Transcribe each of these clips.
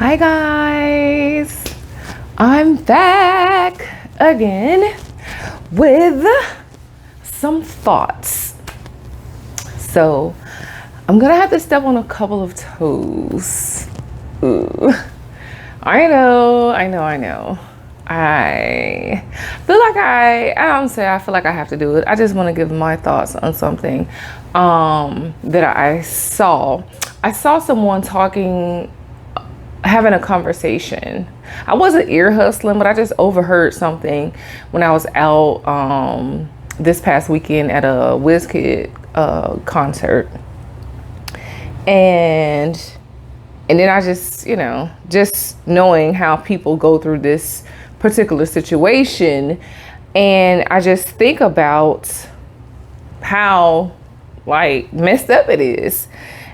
Hi guys, I'm back again with some thoughts. So I'm gonna have to step on a couple of toes. Ooh. I know. I feel like I don't say I feel like I have to do it. I just want to give my thoughts on something that I saw. I saw someone having a conversation. I wasn't ear hustling, but I just overheard something when I was out this past weekend at a WizKid concert. And then I just, just knowing how people go through this particular situation, and I just think about how messed up it is.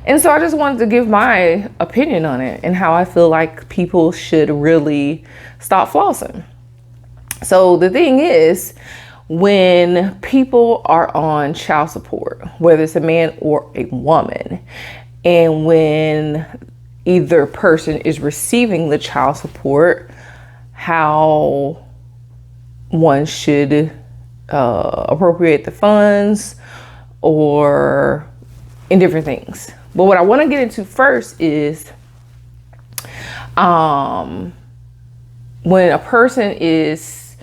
And so I just wanted to give my opinion on it and how I feel like people should really stop flossing. So the thing is, when people are on child support, whether it's a man or a woman, and when either person is receiving the child support, how one should appropriate the funds or in different things. But what I want to get into first is when a person is,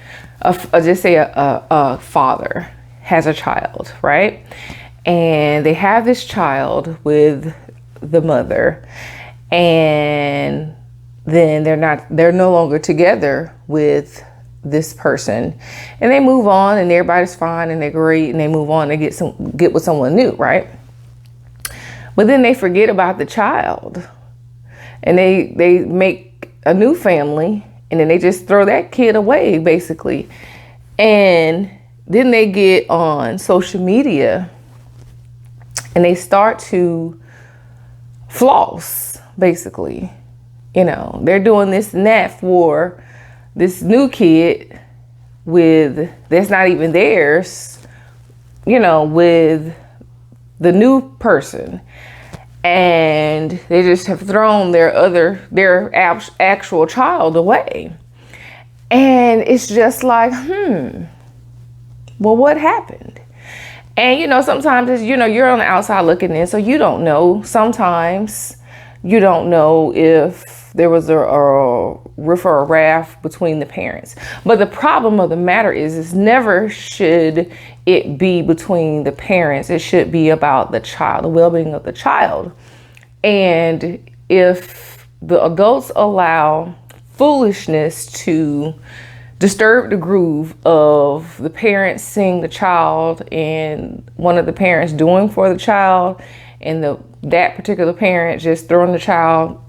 just say a father has a child, right? And they have this child with the mother, and then they're no longer together with this person, and they move on, and everybody's fine, and they're great, and they move on, they get with someone new, right? But then they forget about the child, and they make a new family, and then they just throw that kid away, basically. And then they get on social media, and they start to floss, basically. They're doing this and that for this new kid that's not even theirs, with the new person. And they just have thrown their actual child away. And it's just like, well, what happened? And, sometimes it's, you're on the outside looking in, so you don't know. Sometimes you don't know if there was a riff or a raft between the parents. But the problem of the matter is never should it be between the parents. It should be about the child, the well-being of the child. And if the adults allow foolishness to disturb the groove of the parents seeing the child and one of the parents doing for the child, and that particular parent just throwing the child,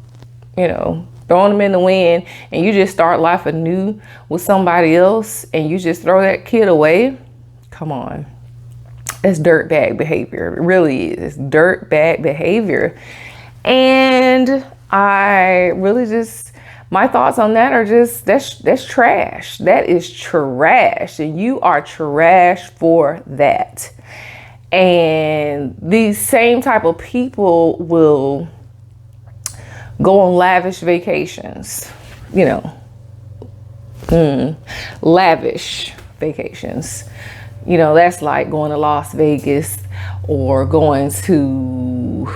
throwing them in the wind, and you just start life anew with somebody else, and you just throw that kid away. Come on. It's dirtbag behavior. It really is. It's dirtbag behavior. And I really my thoughts on that are just, that's trash. That is trash. And you are trash for that. And these same type of people will go on lavish vacations, lavish vacations. That's like going to Las Vegas or going to,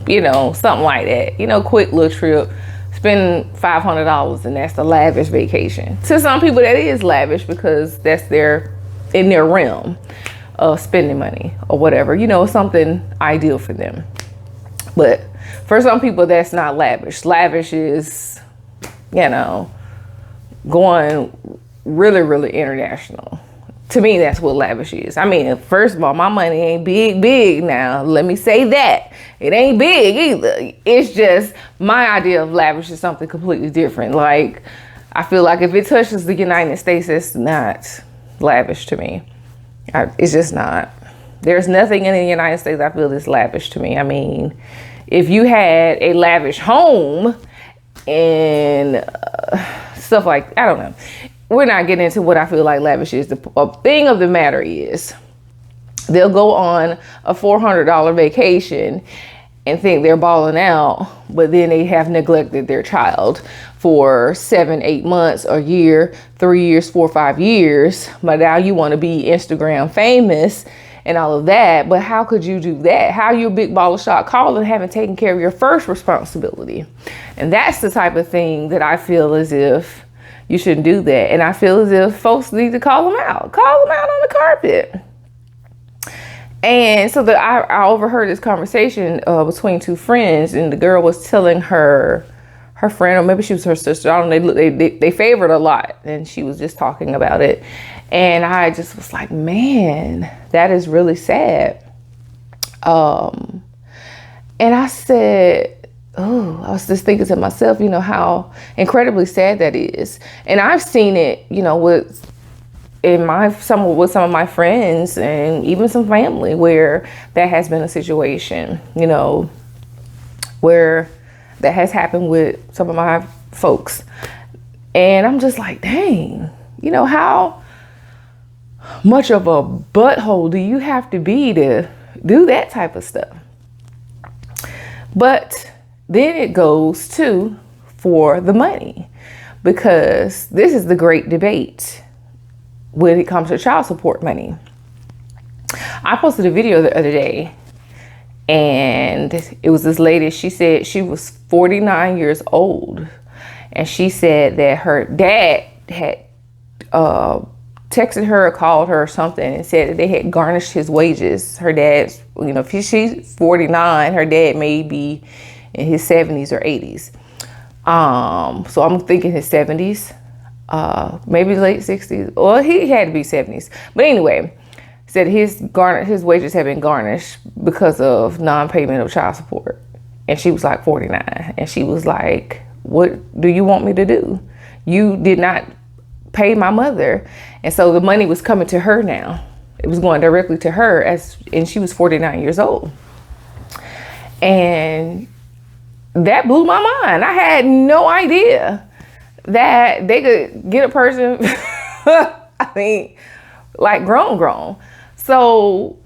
something like that, quick little trip, spend $500, and that's the lavish vacation. To some people that is lavish because that's in their realm of spending money or whatever, something ideal for them. But for some people, that's not lavish. Lavish is, going really, really international. To me, that's what lavish is. I mean, first of all, my money ain't big now. Let me say that. It ain't big either. It's just my idea of lavish is something completely different. Like, I feel like if it touches the United States, it's not lavish to me. It's just not. There's nothing in the United States I feel is lavish to me. I mean, if you had a lavish home and stuff like, I don't know. We're not getting into what I feel like lavish is. The thing of the matter is, they'll go on a $400 vacation and think they're balling out, but then they have neglected their child for 7, 8 months, a year, 3 years, 4, 5 years. But now you want to be Instagram famous and all of that. But how could you do that? How you a big ball of shot caller haven't taken care of your first responsibility? And that's the type of thing that I feel as if you shouldn't do that. And I feel as if folks need to call them out on the carpet. And so I overheard this conversation between two friends, and the girl was telling her friend, or maybe she was her sister, I don't know, they favored a lot, and she was just talking about it. And I just was like, man, that is really sad. And I said, oh, I was just thinking to myself, how incredibly sad that is. And I've seen it, with some of my friends and even some family where that has been a situation, where that has happened with some of my folks. And I'm just like, dang, how much of a butthole do you have to be to do that type of stuff? But then it goes to for the money, because this is the great debate when it comes to child support money. I posted a video the other day, and it was this lady. She said she was 49 years old, and she said that her dad had texted her or called her or something and said that they had garnished his wages. Her dad's, if she's 49, her dad may be in his 70s or 80s. So I'm thinking his 70s. Maybe late 60s. Well, he had to be 70s. But anyway, said his wages had been garnished because of non-payment of child support. And she was like 49. And she was like, what do you want me to do? You did not pay my mother. And so the money was coming to her now. It was going directly to her, and she was 49 years old. And that blew my mind. I had no idea that they could get a person, I mean, like grown. So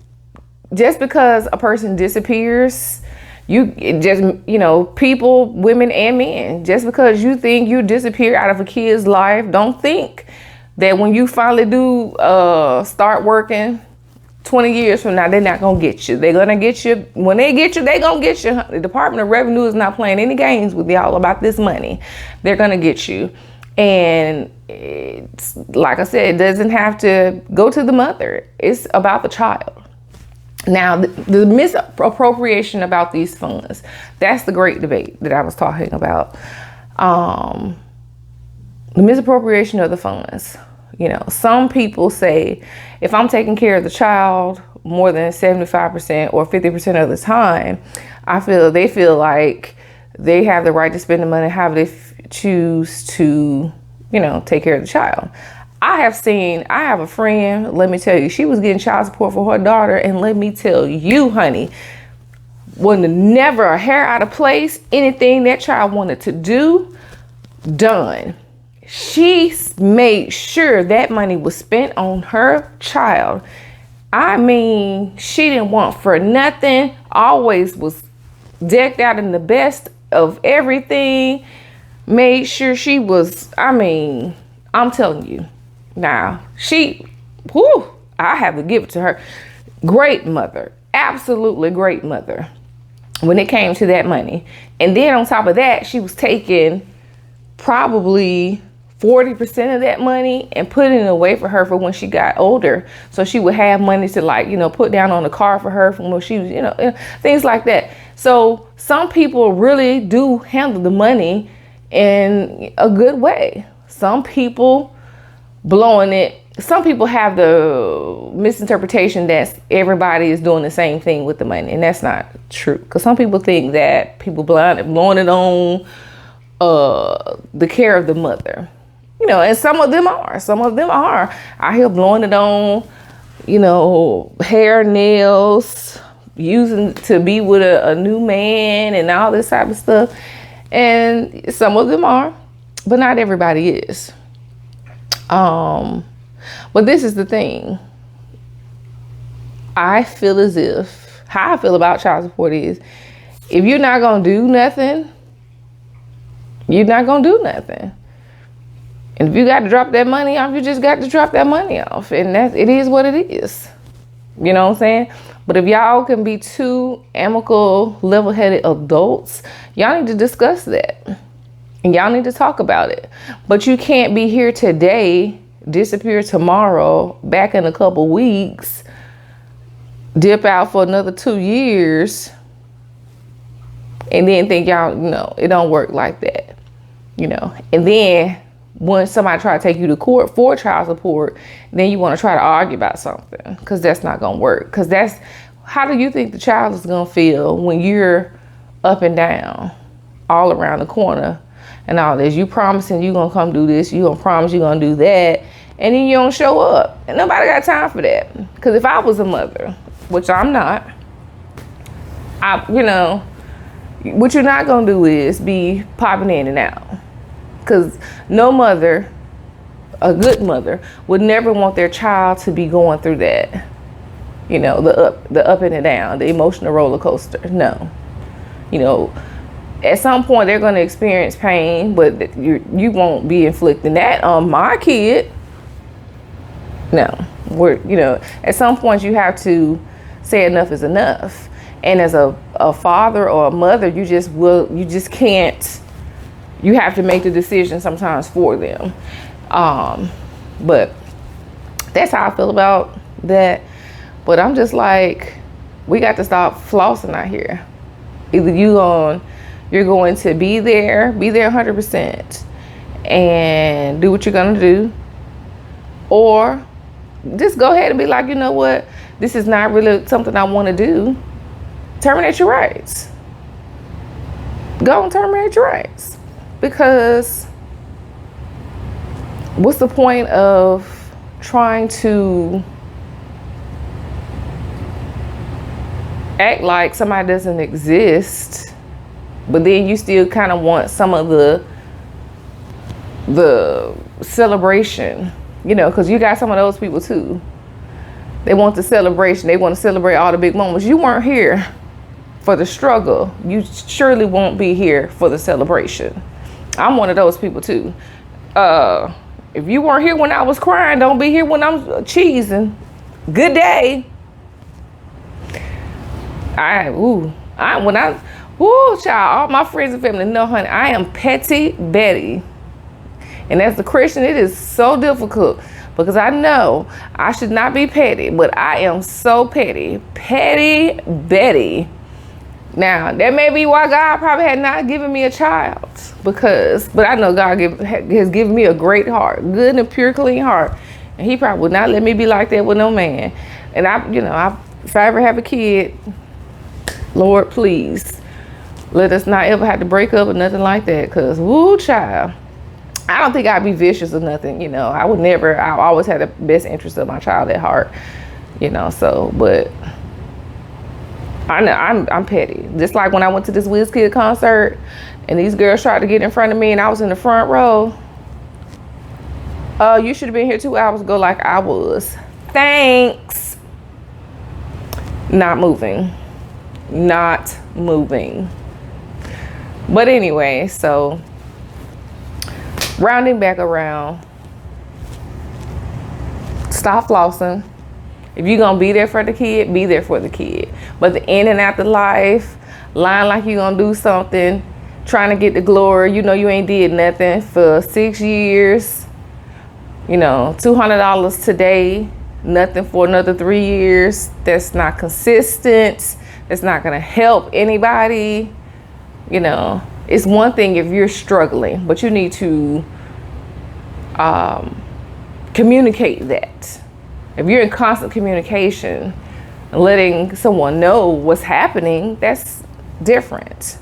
just because a person disappears, people, women and men, just because you think you disappear out of a kid's life, don't think that when you finally do start working 20 years from now, they're not going to get you. They're going to get you. When they get you, they're going to get you. The Department of Revenue is not playing any games with y'all about this money. They're going to get you. And it's, like I said, it doesn't have to go to the mother. It's about the child. Now, the misappropriation about these funds, that's the great debate that I was talking about. The misappropriation of the funds. Some people say, if I'm taking care of the child more than 75% or 50% of the time, they feel like they have the right to spend the money however they choose to, take care of the child. I have a friend, let me tell you, she was getting child support for her daughter, and let me tell you, honey, wasn't never a hair out of place. Anything that child wanted to do, done. She made sure that money was spent on her child. I mean, she didn't want for nothing, always was decked out in the best of everything, made sure she was, I'm telling you. Now, I have to give it to her. Great mother, absolutely great mother when it came to that money. And then on top of that, she was taking probably 40% of that money and putting it away for her for when she got older. So she would have money to put down on the car for her from when she was, things like that. So some people really do handle the money in a good way. Some people blowing it. Some people have the misinterpretation that everybody is doing the same thing with the money, and that's not true. Because some people think that people blowing it on the care of the mother, and some of them are. Some of them are out here blowing it on, hair, nails, using to be with a new man and all this type of stuff. And some of them are, but not everybody is. But this is the thing. I feel as if, how I feel about child support is, If you're not gonna do nothing, you're not gonna do nothing. And if you got to drop that money off, you just got to drop that money off. And it is what it is. You know what I'm saying? But if y'all can be two amicable, level-headed adults, y'all need to discuss that. And y'all need to talk about it. But you can't be here today, disappear tomorrow, back in a couple weeks, dip out for another 2 years, and then think y'all, it don't work like that. And then when somebody try to take you to court for child support, then you want to try to argue about something, because that's not going to work. Because how do you think the child is going to feel when you're up and down, all around the corner and all this? You promising you going to come do this, you going to promise you going to do that, and then you don't show up. And nobody got time for that. Because if I was a mother, which I'm not, what you're not going to do is be popping in and out. Because no mother, a good mother, would never want their child to be going through that. The up and the down, the emotional roller coaster. No. At some point they're going to experience pain, but you won't be inflicting that on my kid. No. At some point you have to say enough is enough. And as a father or a mother, you just can't. You have to make the decision sometimes for them. But that's how I feel about that. But I'm just like, we got to stop flossing out here. Either you're going to be there 100% and do what you're going to do, or just go ahead and be like, you know what? This is not really something I want to do. Terminate your rights. Go and terminate your rights. Because what's the point of trying to act like somebody doesn't exist, but then you still kind of want some of the celebration, because you got some of those people too. They want the celebration. They want to celebrate all the big moments. You weren't here for the struggle. You surely won't be here for the celebration. I'm one of those people too. If you weren't here when I was crying, don't be here when I'm cheesing. Good day. Child, all my friends and family know, honey, I am petty Betty. And as a Christian, it is so difficult because I know I should not be petty, but I am so petty. Petty Betty. Now, that may be why God probably had not given me a child, but I know God has given me a great heart, good and pure, clean heart. And he probably would not let me be like that with no man. And if I ever have a kid, Lord, please, let us not ever have to break up or nothing like that. Because, child, I don't think I'd be vicious or nothing. I would never. I always had the best interest of my child at heart. But I know I'm petty. Just like when I went to this WizKid concert and these girls tried to get in front of me and I was in the front row. You should have been here 2 hours ago like I was. Thanks. Not moving. But anyway, so rounding back around, stop flossing. If you're going to be there for the kid, be there for the kid. But the in and out the life, lying like you're going to do something, trying to get the glory, you ain't did nothing for 6 years, $200 today, nothing for another 3 years. That's not consistent. That's not going to help anybody. It's one thing if you're struggling, but you need to communicate that. If you're in constant communication and letting someone know what's happening, that's different.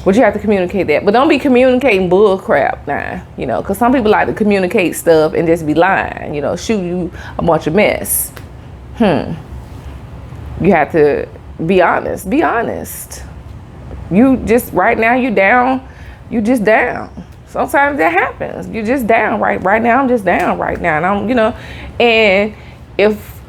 But you have to communicate that. But don't be communicating bull crap now, because some people like to communicate stuff and just be lying, shoot you a bunch of mess. You have to be honest. Be honest. You just, right now you down, you just down. Sometimes that happens. You're just down right now. I'm just down right now. And and if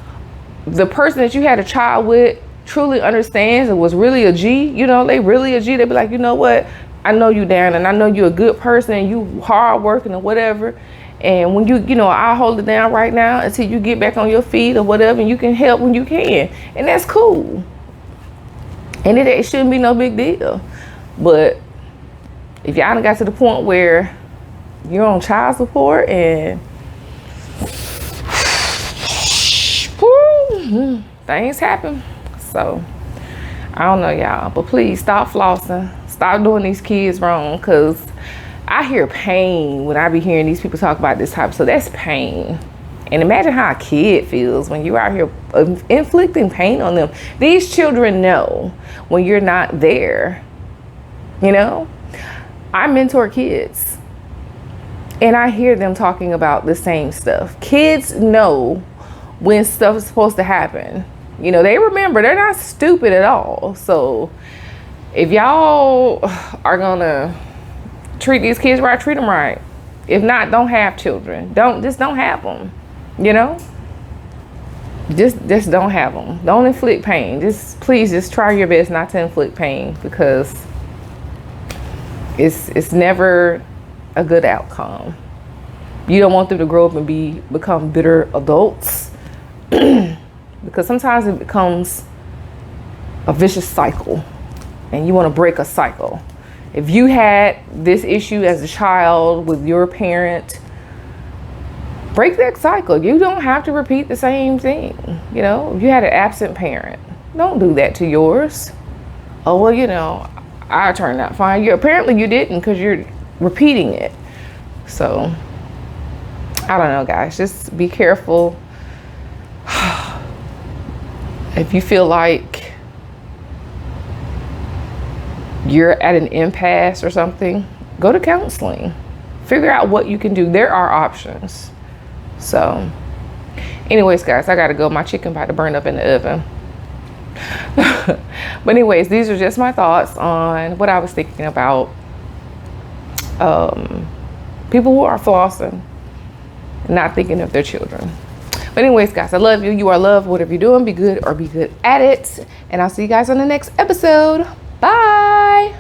the person that you had a child with truly understands and was really a G, you know, they really a G, they be like, you know what, I know you, Darren, and I know you're a good person and you hard working or whatever. And when you know, I'll hold it down right now until you get back on your feet or whatever, and you can help when you can. And that's cool. And it shouldn't be no big deal. But if y'all done got to the point where you're on child support and things happen. So I don't know, y'all, but please stop flossing. Stop doing these kids wrong, because I hear pain when I be hearing these people talk about this type. So that's pain. And imagine how a kid feels when you're out here inflicting pain on them. These children know when you're not there. You know, I mentor kids and I hear them talking about the same stuff. Kids know when stuff is supposed to happen. You know, they remember, they're not stupid at all. So if y'all are gonna treat these kids right, treat them right. If not, don't have children. Don't have them. You know, just don't have them. Don't inflict pain. Please just try your best not to inflict pain, because it's never a good outcome. You don't want them to grow up and become bitter adults, because sometimes it becomes a vicious cycle and you want to break a cycle. If you had this issue as a child with your parent, break that cycle. You don't have to repeat the same thing. You know, if you had an absent parent, don't do that to yours. Oh, well, you know, I turned out fine. Apparently you didn't, because you're repeating it. So I don't know, guys, just be careful. If you feel like you're at an impasse or something, go to counseling. Figure out what you can do. There are options. So anyways, guys, I gotta go. My chicken about to burn up in the oven. But anyways, these are just my thoughts on what I was thinking about people who are flossing, not thinking of their children. But anyways, guys, I love you. You are loved. Whatever you're doing, be good or be good at it. And I'll see you guys on the next episode. Bye.